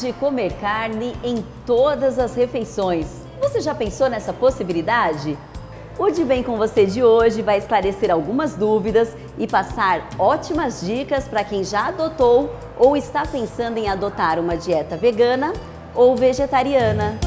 de comer carne em todas as refeições. Você já pensou nessa possibilidade? O De Bem com Você de hoje vai esclarecer algumas dúvidas e passar ótimas dicas para quem já adotou ou está pensando em adotar uma dieta vegana ou vegetariana.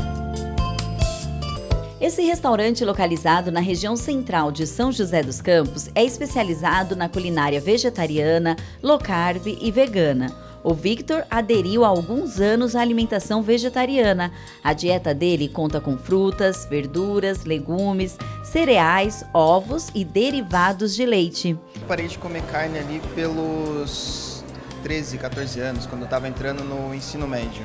Esse restaurante, localizado na região central de São José dos Campos, é especializado na culinária vegetariana, low carb e vegana. O Victor aderiu há alguns anos à alimentação vegetariana. A dieta dele conta com frutas, verduras, legumes, cereais, ovos e derivados de leite. Eu parei de comer carne ali pelos 13, 14 anos, quando eu estava entrando no ensino médio.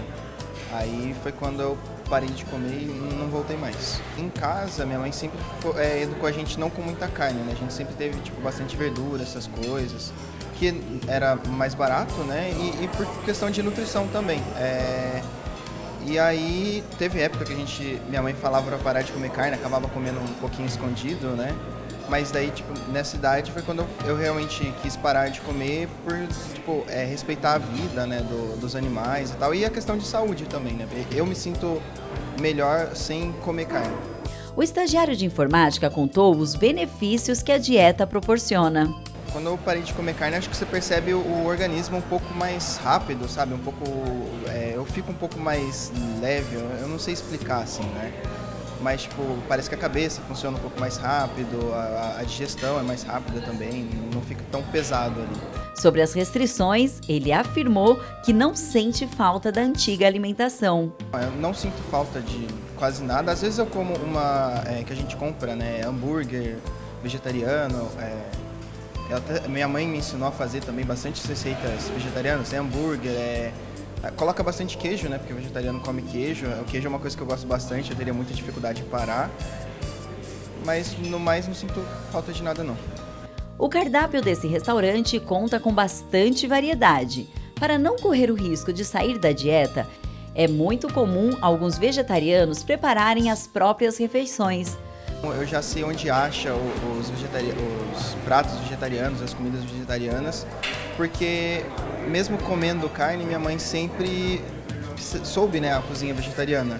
Aí foi quando eu parei de comer e não voltei mais. Em casa, minha mãe sempre educou a gente não com muita carne, né? A gente sempre teve bastante verdura, essas coisas, que era mais barato, né? E por questão de nutrição também. E aí teve época que minha mãe falava para parar de comer carne, acabava comendo um pouquinho escondido, né? Mas daí, nessa idade foi quando eu realmente quis parar de comer por, respeitar a vida, né, dos animais e tal. E a questão de saúde também, né? Eu me sinto melhor sem comer carne. O estagiário de informática contou os benefícios que a dieta proporciona. Quando eu parei de comer carne, acho que você percebe o organismo um pouco mais rápido, sabe? Eu fico um pouco mais leve, eu não sei explicar assim, né? Mas, parece que a cabeça funciona um pouco mais rápido, a digestão é mais rápida também, não fica tão pesado ali. Sobre as restrições, ele afirmou que não sente falta da antiga alimentação. Eu não sinto falta de quase nada. Às vezes eu como que a gente compra, né, hambúrguer vegetariano. Minha mãe me ensinou a fazer também bastante receitas vegetarianas, hambúrguer, coloca bastante queijo, né? Porque o vegetariano come queijo. O queijo é uma coisa que eu gosto bastante, eu teria muita dificuldade de parar. Mas no mais não sinto falta de nada não. O cardápio desse restaurante conta com bastante variedade. Para não correr o risco de sair da dieta, é muito comum alguns vegetarianos prepararem as próprias refeições. Eu já sei onde acha os pratos vegetarianos, as comidas vegetarianas, porque mesmo comendo carne, minha mãe sempre soube, né, a cozinha vegetariana.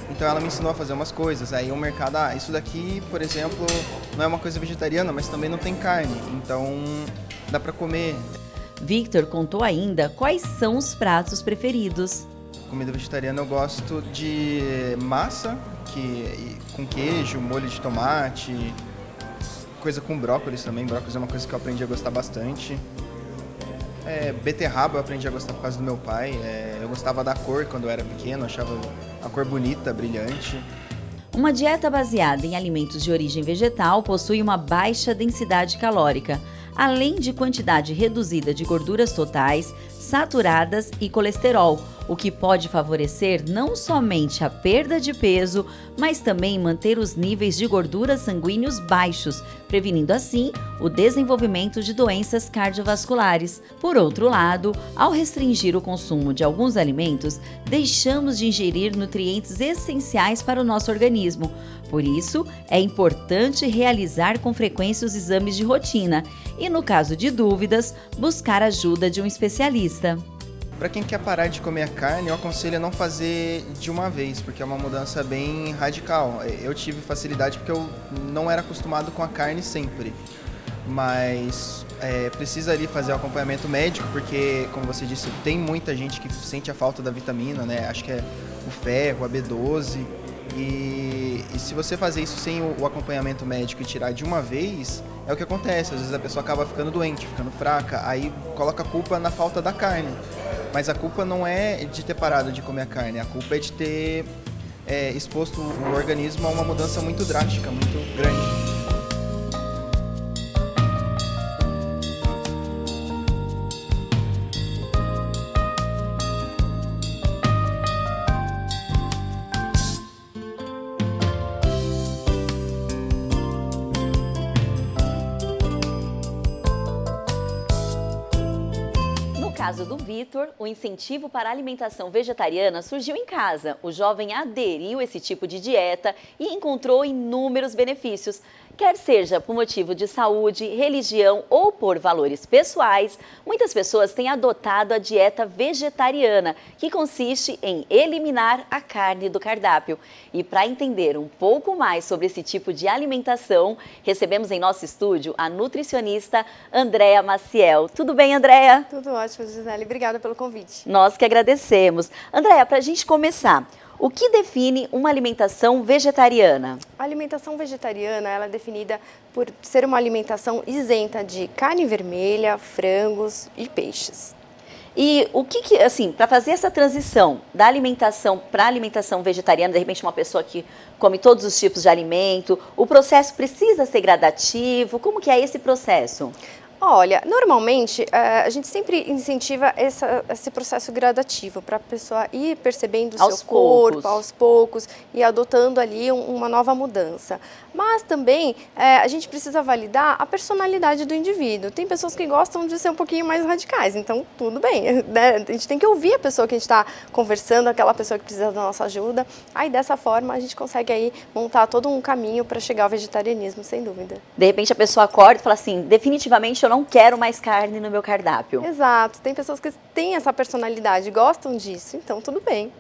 Então ela me ensinou a fazer umas coisas. Aí o mercado, isso daqui, por exemplo, não é uma coisa vegetariana, mas também não tem carne, então dá para comer. Victor contou ainda quais são os pratos preferidos. Comida vegetariana eu gosto de massa, com queijo, molho de tomate, coisa com brócolis também. Brócolis é uma coisa que eu aprendi a gostar bastante. Beterraba eu aprendi a gostar por causa do meu pai. Eu gostava da cor quando eu era pequeno, achava a cor bonita, brilhante. Uma dieta baseada em alimentos de origem vegetal possui uma baixa densidade calórica, além de quantidade reduzida de gorduras totais, saturadas e colesterol, o que pode favorecer não somente a perda de peso, mas também manter os níveis de gorduras sanguíneos baixos, prevenindo assim o desenvolvimento de doenças cardiovasculares. Por outro lado, ao restringir o consumo de alguns alimentos, deixamos de ingerir nutrientes essenciais para o nosso organismo. Por isso, é importante realizar com frequência os exames de rotina e, no caso de dúvidas, buscar a ajuda de um especialista. Para quem quer parar de comer a carne, eu aconselho a não fazer de uma vez, porque é uma mudança bem radical. Eu tive facilidade porque eu não era acostumado com a carne sempre, mas precisa ali fazer o acompanhamento médico, porque, como você disse, tem muita gente que sente a falta da vitamina, né? Acho que é o ferro, a B12, e se você fazer isso sem o acompanhamento médico e tirar de uma vez, é o que acontece. Às vezes a pessoa acaba ficando doente, ficando fraca, aí coloca a culpa na falta da carne. Mas a culpa não é de ter parado de comer a carne, a culpa é de ter exposto o organismo a uma mudança muito drástica, muito grande. No caso do Victor, o incentivo para a alimentação vegetariana surgiu em casa. O jovem aderiu a esse tipo de dieta e encontrou inúmeros benefícios. Quer seja por motivo de saúde, religião ou por valores pessoais, muitas pessoas têm adotado a dieta vegetariana, que consiste em eliminar a carne do cardápio. E para entender um pouco mais sobre esse tipo de alimentação, recebemos em nosso estúdio a nutricionista Andréa Maciel. Tudo bem, Andréa? Tudo ótimo, Gisele. Obrigada pelo convite. Nós que agradecemos. Andréa, para a gente começar, o que define uma alimentação vegetariana? A alimentação vegetariana ela é definida por ser uma alimentação isenta de carne vermelha, frangos e peixes. E o que assim, para fazer essa transição da alimentação para a alimentação vegetariana, de repente uma pessoa que come todos os tipos de alimento, o processo precisa ser gradativo? Como que é esse processo? Olha, normalmente a gente sempre incentiva esse processo gradativo para a pessoa ir percebendo o seu corpo aos poucos e adotando ali uma nova mudança. Mas também a gente precisa validar a personalidade do indivíduo. Tem pessoas que gostam de ser um pouquinho mais radicais, então tudo bem, né? A gente tem que ouvir a pessoa que a gente está conversando, aquela pessoa que precisa da nossa ajuda. Aí dessa forma a gente consegue aí montar todo um caminho para chegar ao vegetarianismo, sem dúvida. De repente a pessoa acorda e fala assim, definitivamente eu não quero mais carne no meu cardápio. Exato, tem pessoas que têm essa personalidade, gostam disso, então tudo bem.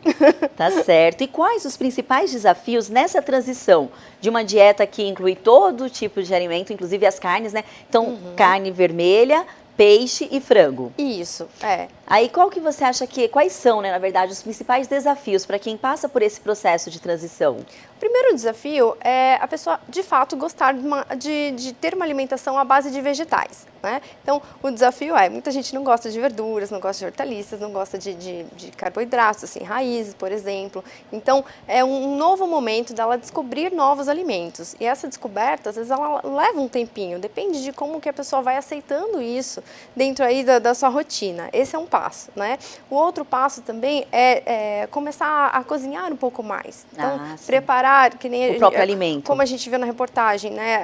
Tá certo. E quais os principais desafios nessa transição de uma dieta que inclui todo tipo de alimento, inclusive as carnes, né? Então, carne vermelha, peixe e frango. Isso, é. Aí qual que você acha quais são, né, na verdade, os principais desafios para quem passa por esse processo de transição? O primeiro desafio é a pessoa, de fato, gostar de ter uma alimentação à base de vegetais, né? Então, o desafio muita gente não gosta de verduras, não gosta de hortaliças, não gosta de carboidratos, assim, raízes, por exemplo. Então, é um novo momento dela descobrir novos alimentos. E essa descoberta, às vezes, ela leva um tempinho, depende de como que a pessoa vai aceitando isso dentro aí da sua rotina. Esse é um passo, né? O outro passo também é começar a cozinhar um pouco mais. Então, preparar que nem o próprio alimento. Como a gente viu na reportagem, né?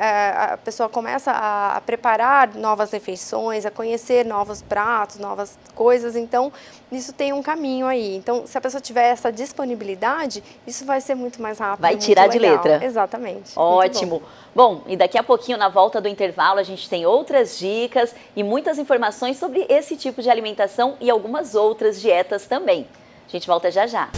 A pessoa começa a preparar novas refeições, a conhecer novos pratos, novas coisas. Então, isso tem um caminho aí. Então, se a pessoa tiver essa disponibilidade, isso vai ser muito mais rápido. Vai tirar de letra. Exatamente. Ótimo. Bom, e daqui a pouquinho, na volta do intervalo, a gente tem outras dicas e muitas informações sobre esse tipo de alimentação e algumas outras dietas também. A gente volta já já.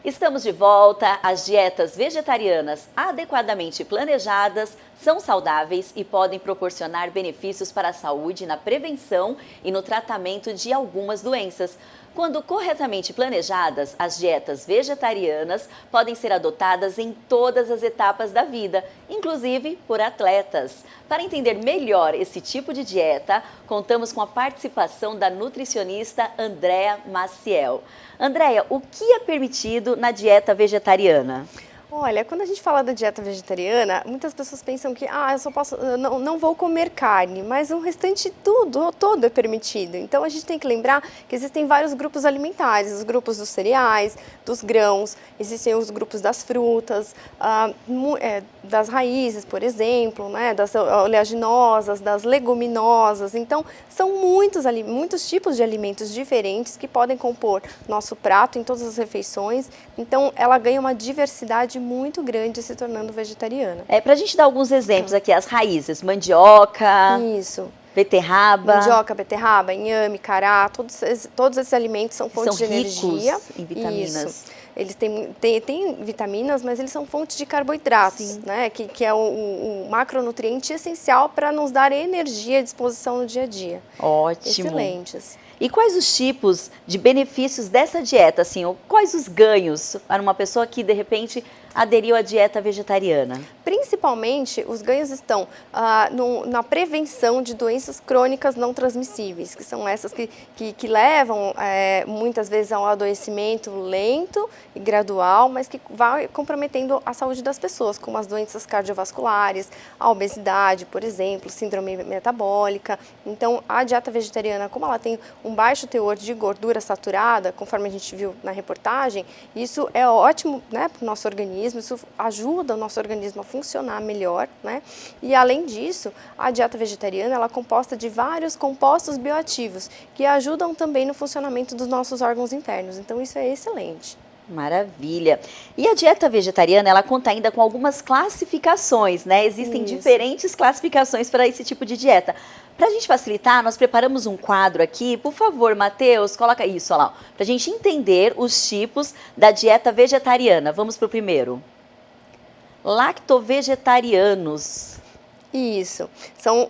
Estamos de volta. As dietas vegetarianas adequadamente planejadas são saudáveis e podem proporcionar benefícios para a saúde na prevenção e no tratamento de algumas doenças. Quando corretamente planejadas, as dietas vegetarianas podem ser adotadas em todas as etapas da vida, inclusive por atletas. Para entender melhor esse tipo de dieta, contamos com a participação da nutricionista Andréa Maciel. Andréa, o que é permitido na dieta vegetariana? Olha, quando a gente fala da dieta vegetariana, muitas pessoas pensam que eu só posso, não vou comer carne, mas o restante todo é permitido. Então a gente tem que lembrar que existem vários grupos alimentares, os grupos dos cereais, dos grãos, existem os grupos das frutas, das raízes, por exemplo, né, das oleaginosas, das leguminosas. Então são muitos tipos de alimentos diferentes que podem compor nosso prato em todas as refeições. Então ela ganha uma diversidade muito grande se tornando vegetariana. Pra gente dar alguns exemplos aqui, as raízes, mandioca, isso, beterraba. Mandioca, beterraba, inhame, cará, todos esses alimentos são fontes de energia. São ricos em vitaminas. Isso. Eles têm vitaminas, mas eles são fontes de carboidratos, né? Que é o macronutriente essencial para nos dar energia à disposição no dia a dia. Ótimo. Excelentes. E quais os tipos de benefícios dessa dieta, assim, ou quais os ganhos para uma pessoa que, de repente, aderiu à dieta vegetariana? Principalmente, os ganhos estão na prevenção de doenças crônicas não transmissíveis, que são essas que levam, muitas vezes, a um adoecimento lento e gradual, mas que vai comprometendo a saúde das pessoas, como as doenças cardiovasculares, a obesidade, por exemplo, síndrome metabólica. Então, a dieta vegetariana, como ela tem um baixo teor de gordura saturada, conforme a gente viu na reportagem, isso é ótimo, né, para o nosso organismo, organismo, isso ajuda o nosso organismo a funcionar melhor, né? E além disso, a dieta vegetariana ela é composta de vários compostos bioativos que ajudam também no funcionamento dos nossos órgãos internos. Então isso é excelente. Maravilha. E a dieta vegetariana, ela conta ainda com algumas classificações, né? Existem diferentes classificações para esse tipo de dieta. Para a gente facilitar, nós preparamos um quadro aqui. Por favor, Matheus, coloca isso, olha lá, para a gente entender os tipos da dieta vegetariana. Vamos para o primeiro. Lactovegetarianos. Isso, são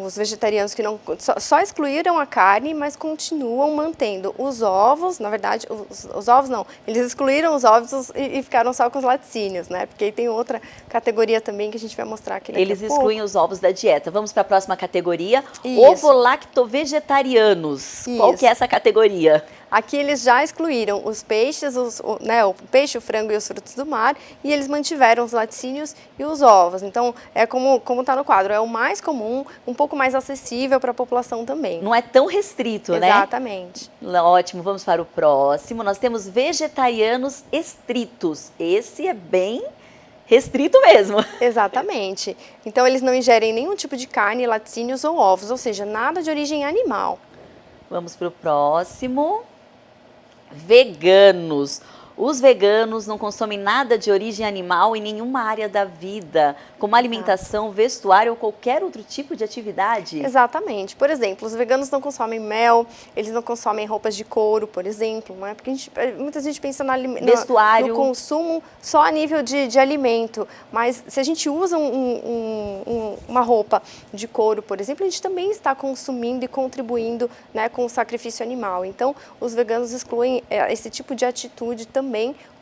os vegetarianos que não só excluíram a carne, mas continuam mantendo os ovos, na verdade, os ovos não, eles excluíram os ovos e ficaram só com os laticínios, né? Porque aí tem outra categoria também que a gente vai mostrar aqui daqui a pouco. Eles excluem os ovos da dieta. Vamos para a próxima categoria, Isso. Ovo-lactovegetarianos. Qual que é essa categoria? Aqui eles já excluíram os peixes, o peixe, o frango e os frutos do mar, e eles mantiveram os laticínios e os ovos. Então, é como está no quadro, é o mais comum, um pouco mais acessível para a população também. Não é tão restrito, né? Exatamente. Ótimo, vamos para o próximo. Nós temos vegetarianos estritos. Esse é bem restrito mesmo. Exatamente. Então, eles não ingerem nenhum tipo de carne, laticínios ou ovos, ou seja, nada de origem animal. Vamos para o próximo. Veganos. Os veganos não consomem nada de origem animal em nenhuma área da vida, como alimentação, vestuário ou qualquer outro tipo de atividade? Exatamente. Por exemplo, os veganos não consomem mel, eles não consomem roupas de couro, por exemplo, né? Porque muita gente pensa vestuário, no consumo só a nível de alimento, mas se a gente usa uma roupa de couro, por exemplo, a gente também está consumindo e contribuindo, né, com o sacrifício animal. Então, os veganos excluem esse tipo de atitude também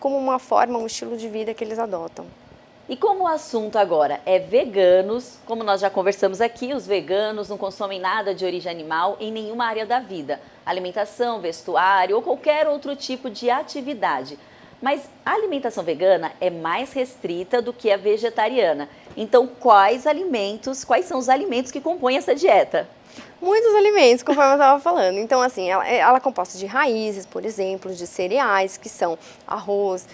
como uma forma, um estilo de vida que eles adotam. E como o assunto agora é veganos, como nós já conversamos aqui, os veganos não consomem nada de origem animal em nenhuma área da vida, alimentação, vestuário ou qualquer outro tipo de atividade. Mas a alimentação vegana é mais restrita do que a vegetariana. Então, quais são os alimentos que compõem essa dieta? Muitos alimentos, conforme eu estava falando. Então, assim, ela é composta de raízes, por exemplo, de cereais, que são arroz,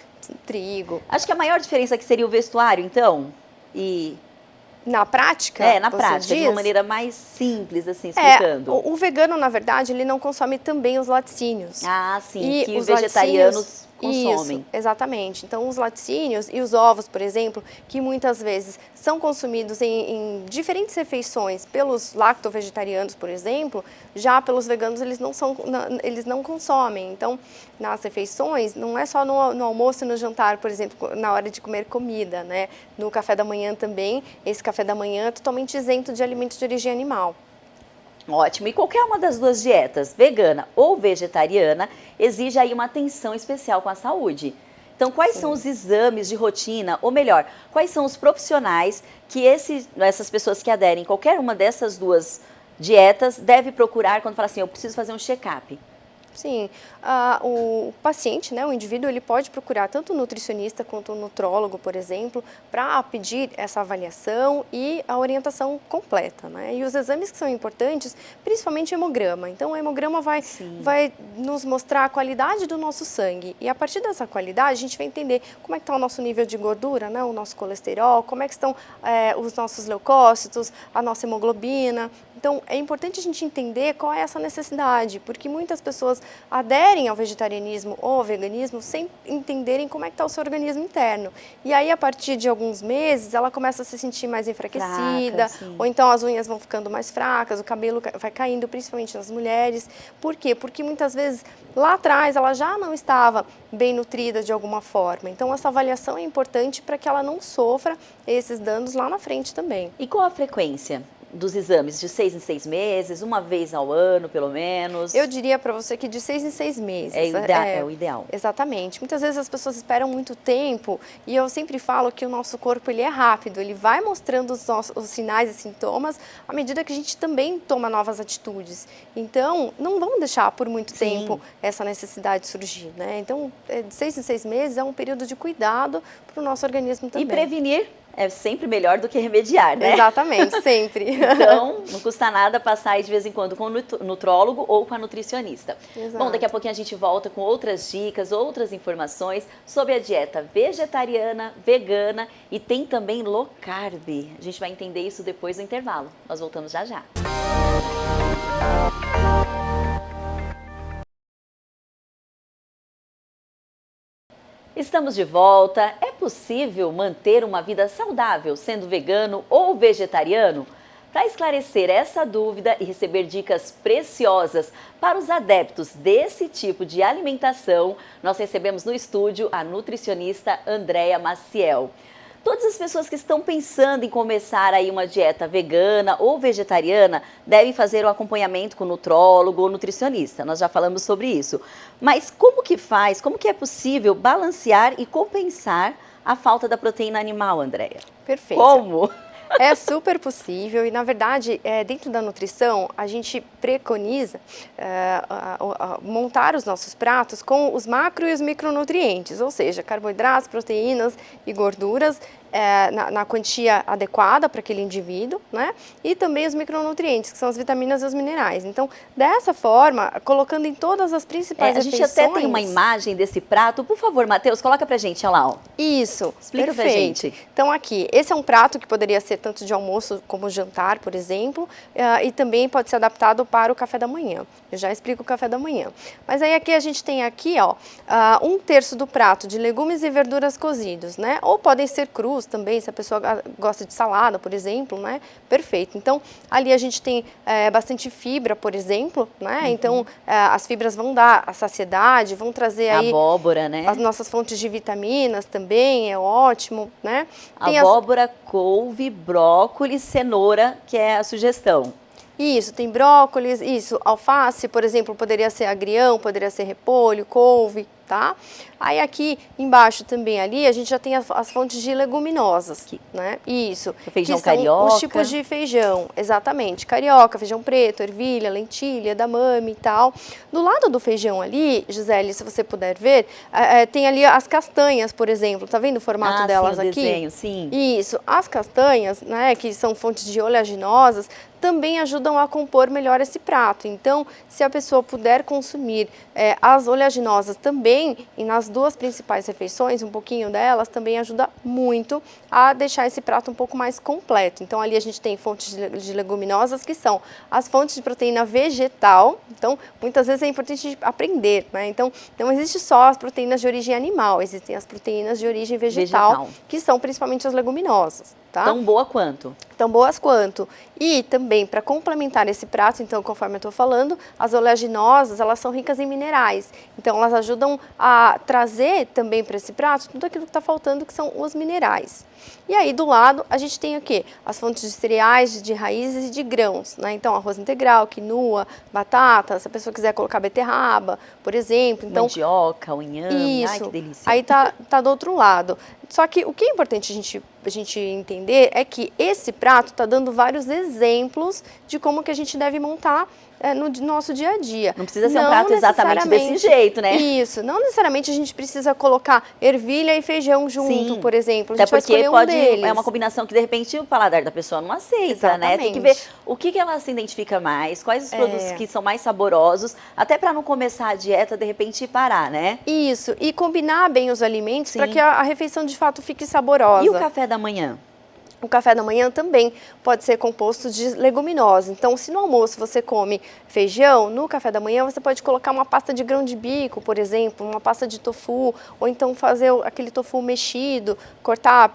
trigo. Acho que a maior diferença aqui seria o vestuário, então? Na prática? Na prática, diz? de uma maneira mais simples, assim, explicando. O vegano, na verdade, ele não consome também os laticínios. Ah, sim, e que os vegetarianos consomem. Isso, exatamente. Então, os laticínios e os ovos, por exemplo, que muitas vezes são consumidos em diferentes refeições pelos lacto-vegetarianos, por exemplo, já pelos veganos eles não consomem. Então, nas refeições, não é só no almoço e no jantar, por exemplo, na hora de comer comida, né? No café da manhã também, esse café da manhã é totalmente isento de alimentos de origem animal. Ótimo. E qualquer uma das duas dietas, vegana ou vegetariana, exige aí uma atenção especial com a saúde. Então, quais são os exames de rotina, ou melhor, quais são os profissionais que essas pessoas que aderem a qualquer uma dessas duas dietas deve procurar quando fala assim, eu preciso fazer um check-up? Sim, o paciente, né, o indivíduo, ele pode procurar tanto o nutricionista quanto o nutrólogo, por exemplo, para pedir essa avaliação e a orientação completa, né? E os exames que são importantes, principalmente o hemograma. Então, o hemograma vai nos mostrar a qualidade do nosso sangue e a partir dessa qualidade a gente vai entender como é que está o nosso nível de gordura, né, o nosso colesterol, como é que estão os nossos leucócitos, a nossa hemoglobina. Então, é importante a gente entender qual é essa necessidade, porque muitas pessoas aderem ao vegetarianismo ou ao veganismo sem entenderem como é que está o seu organismo interno. E aí, a partir de alguns meses, ela começa a se sentir mais enfraquecida, ou então as unhas vão ficando mais fracas, o cabelo vai caindo, principalmente nas mulheres. Por quê? Porque muitas vezes, lá atrás, ela já não estava bem nutrida de alguma forma. Então, essa avaliação é importante para que ela não sofra esses danos lá na frente também. E qual a frequência dos exames? De 6 em 6 meses, uma vez ao ano, pelo menos? Eu diria para você que de 6 em 6 meses. É o ideal. Exatamente. Muitas vezes as pessoas esperam muito tempo e eu sempre falo que o nosso corpo ele é rápido, ele vai mostrando os sinais e sintomas à medida que a gente também toma novas atitudes. Então, não vamos deixar por muito tempo essa necessidade surgir, né? Então, de 6 em 6 meses é um período de cuidado para o nosso organismo também. E prevenir É sempre melhor do que remediar, né? Exatamente, sempre. Então, não custa nada passar aí de vez em quando com o nutrólogo ou com a nutricionista. Exato. Bom, daqui a pouquinho a gente volta com outras dicas, outras informações sobre a dieta vegetariana, vegana e tem também low carb. A gente vai entender isso depois do intervalo. Nós voltamos já já. Estamos de volta. É possível manter uma vida saudável sendo vegano ou vegetariano? Para esclarecer essa dúvida e receber dicas preciosas para os adeptos desse tipo de alimentação, nós recebemos no estúdio a nutricionista Andréa Maciel. Todas as pessoas que estão pensando em começar aí uma dieta vegana ou vegetariana devem fazer o acompanhamento com nutrólogo ou nutricionista. Nós já falamos sobre isso. Mas como que é possível balancear e compensar a falta da proteína animal, Andréa? Perfeito. Como? É super possível e, na verdade, dentro da nutrição, a gente preconiza montar os nossos pratos com os macro e os micronutrientes, ou seja, carboidratos, proteínas e gorduras na quantia adequada para aquele indivíduo, né? E também os micronutrientes, que são as vitaminas e os minerais. Então, dessa forma, colocando em todas as principais refeições... A gente até tem uma imagem desse prato. Por favor, Matheus, coloca pra gente, olha lá, ó. Isso, explica perfeito. Pra gente. Então aqui, esse é um prato que poderia ser tanto de almoço como jantar, por exemplo, e também pode ser adaptado para o café da manhã. Eu já explico o café da manhã. Mas aí aqui a gente tem aqui, ó, 1/3 do prato de legumes e verduras cozidos, né? Ou podem ser crus também, se a pessoa gosta de salada, por exemplo, né? Perfeito. Então, ali a gente tem bastante fibra, por exemplo, né? Uhum. Então, as fibras vão dar a saciedade, vão trazer aí... Abóbora, né? As nossas fontes de vitaminas também, é ótimo, né? Tem abóbora, couve, brócolis, cenoura, que é a sugestão. Isso, tem brócolis, isso, alface, por exemplo, poderia ser agrião, poderia ser repolho, couve, tá? Aí aqui embaixo também ali a gente já tem as fontes de leguminosas, né? Isso. O feijão que são carioca. Os tipos de feijão, exatamente. Carioca, feijão preto, ervilha, lentilha, damame e tal. Do lado do feijão ali, Gisele, se você puder ver, tem ali as castanhas, por exemplo. Tá vendo o formato delas sim, o aqui? Desenho, sim. Isso. As castanhas, né, que são fontes de oleaginosas, também ajudam a compor melhor esse prato. Então, se a pessoa puder consumir as oleaginosas também, e nas duas principais refeições, um pouquinho delas, também ajuda muito a deixar esse prato um pouco mais completo. Então, ali a gente tem fontes de leguminosas, que são as fontes de proteína vegetal. Então, muitas vezes é importante aprender, né? Então, não existe só as proteínas de origem animal, existem as proteínas de origem vegetal. Que são principalmente as leguminosas. Tá? Tão boa quanto? Tão boas quanto. E também, para complementar esse prato, então, conforme eu estou falando, as oleaginosas, elas são ricas em minerais. Então, elas ajudam a trazer também para esse prato tudo aquilo que está faltando, que são os minerais. E aí, do lado, a gente tem o quê? As fontes de cereais, de raízes e de grãos, né? Então, arroz integral, quinoa, batata, se a pessoa quiser colocar beterraba, por exemplo. Então, mandioca, o inhame, isso. Ai, que delícia. Aí tá do outro lado. Só que o que é importante a gente entender é que esse prato está dando vários exemplos de como que a gente deve montar no nosso dia a dia. Não precisa ser um prato exatamente desse jeito, né? Isso, não necessariamente a gente precisa colocar ervilha e feijão junto, por exemplo. A gente até porque pode é uma combinação que de repente o paladar da pessoa não aceita, né? Tem que ver o que ela se identifica mais, quais os produtos que são mais saborosos, até para não começar a dieta de repente e parar, né? Isso, e combinar bem os alimentos para que a refeição de fato fique saborosa. E o café da manhã? O café da manhã também pode ser composto de leguminosas. Então, se no almoço você come feijão, no café da manhã você pode colocar uma pasta de grão de bico, por exemplo, uma pasta de tofu, ou então fazer aquele tofu mexido, cortar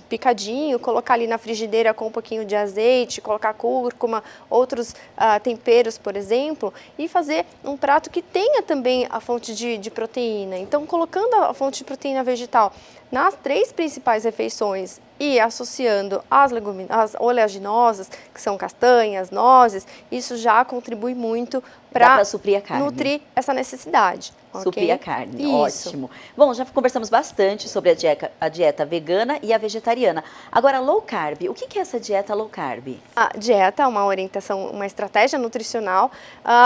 picadinho, colocar ali na frigideira com um pouquinho de azeite, colocar cúrcuma, outros temperos, por exemplo, e fazer um prato que tenha também a fonte de proteína. Então, colocando a fonte de proteína vegetal nas 3 principais refeições e associando as oleaginosas, que são castanhas, nozes, isso já contribui muito para suprir a carne. Nutrir essa necessidade. Suprir a carne, Isso. ótimo. Bom, já conversamos bastante sobre a dieta vegana e a vegetariana. Agora, low carb, o que é essa dieta low carb? A dieta é uma orientação, uma estratégia nutricional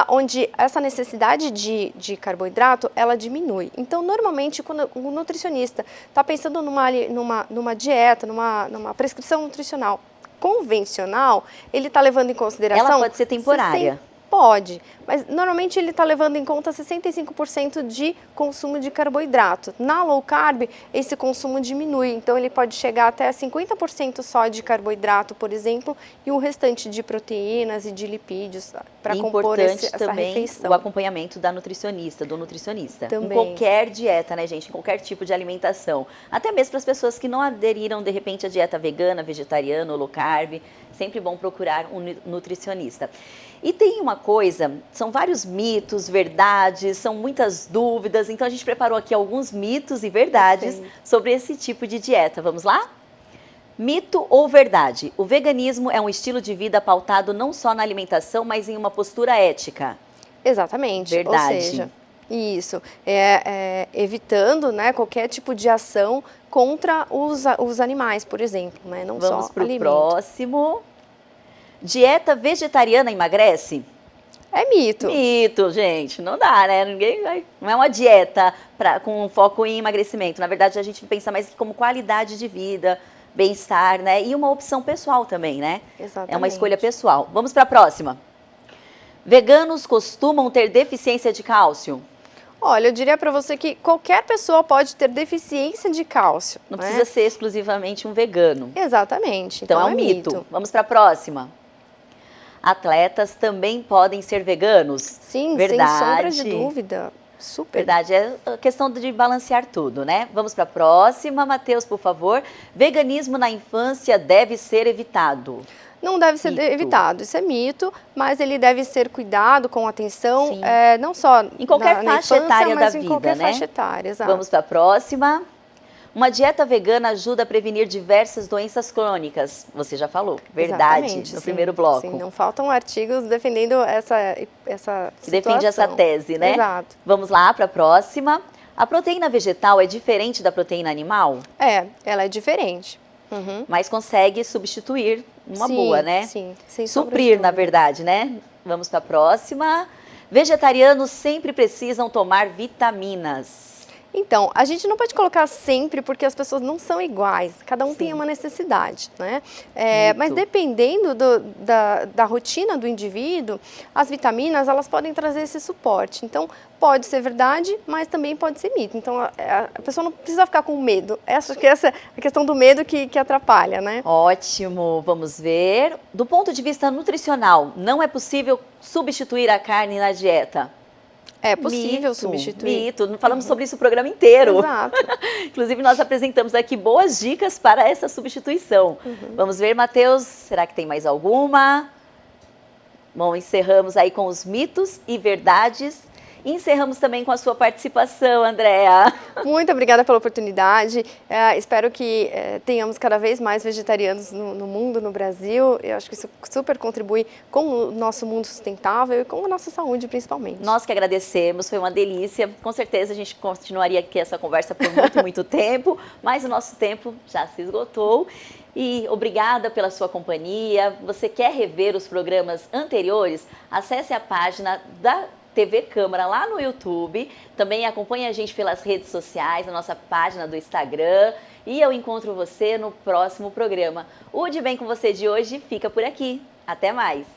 onde essa necessidade de carboidrato, ela diminui. Então, normalmente, quando o nutricionista está pensando numa dieta, numa prescrição nutricional convencional, ele está levando em consideração... Ela pode ser temporária. Pode, mas normalmente ele está levando em conta 65% de consumo de carboidrato. Na low carb, esse consumo diminui, então ele pode chegar até 50% só de carboidrato, por exemplo, e o restante de proteínas e de lipídios para compor essa também refeição. O acompanhamento da nutricionista, do nutricionista. Também. Em qualquer dieta, né, gente? Em qualquer tipo de alimentação. Até mesmo para as pessoas que não aderiram, de repente, à dieta vegana, vegetariana ou low carb, sempre bom procurar um nutricionista. E tem uma coisa, são vários mitos, verdades, são muitas dúvidas, então a gente preparou aqui alguns mitos e verdades sobre esse tipo de dieta. Vamos lá? Mito ou verdade? O veganismo é um estilo de vida pautado não só na alimentação, mas em uma postura ética. Exatamente. Verdade. Ou seja, isso, evitando, né, qualquer tipo de ação contra os animais, por exemplo, né, não só Vamos para o alimento. próximo. Dieta vegetariana emagrece? É mito. Mito, gente, não dá, né? Não é uma dieta com foco em emagrecimento. Na verdade, a gente pensa mais como qualidade de vida, bem-estar, né? E uma opção pessoal também, né? Exatamente. É uma escolha pessoal. Vamos para a próxima. Veganos costumam ter deficiência de cálcio? Olha, eu diria para você que qualquer pessoa pode ter deficiência de cálcio. Não né? precisa ser exclusivamente um vegano. Exatamente. Então é um mito. Vamos para a próxima. Atletas também podem ser veganos? Sim, verdade. sem sombra de dúvida. Super. Verdade, é a questão de balancear tudo, né? Vamos para a próxima, Matheus, por favor. Veganismo na infância deve ser evitado? Não deve ser Mito. evitado, isso é mito, mas ele deve ser cuidado com atenção, Sim. não só Em qualquer na faixa infância, etária mas da em vida, qualquer né? faixa etária, exato. Vamos para a próxima. Uma dieta vegana ajuda a prevenir diversas doenças crônicas. Você já falou, verdade, Exatamente, no sim, primeiro bloco. Sim, não faltam artigos defendendo essa Que defende essa situação. tese, né? Exato. Vamos lá para a próxima. A proteína vegetal é diferente da proteína animal? Ela é diferente. Uhum. Mas consegue substituir uma Sim, boa, né? Sim, sem sombra de Suprir, na dúvida. verdade, né? Vamos para a próxima. Vegetarianos sempre precisam tomar vitaminas. Então, a gente não pode colocar sempre porque as pessoas não são iguais, cada um Sim. tem uma necessidade, né? Muito. Mas dependendo da rotina do indivíduo, as vitaminas, elas podem trazer esse suporte. Então, pode ser verdade, mas também pode ser mito. Então, a pessoa não precisa ficar com medo. Acho que essa é a questão do medo que atrapalha, né? Ótimo, vamos ver. Do ponto de vista nutricional, não é possível substituir a carne na dieta? É possível Mito, substituir. Mito, falamos sobre isso o programa inteiro. Exato. Inclusive, nós apresentamos aqui boas dicas para essa substituição. Vamos ver, Matheus, será que tem mais alguma? Bom, encerramos aí com os mitos e verdades. E encerramos também com a sua participação, Andréa. Muito obrigada pela oportunidade. Espero que tenhamos cada vez mais vegetarianos no mundo, no Brasil. Eu acho que isso super contribui com o nosso mundo sustentável e com a nossa saúde, principalmente. Nós que agradecemos, foi uma delícia. Com certeza a gente continuaria aqui essa conversa por muito, muito tempo, mas o nosso tempo já se esgotou. E obrigada pela sua companhia. Você quer rever os programas anteriores? Acesse a página da TV Câmara lá no YouTube, também acompanhe a gente pelas redes sociais, na nossa página do Instagram e eu encontro você no próximo programa. O De Bem com Você de hoje fica por aqui. Até mais!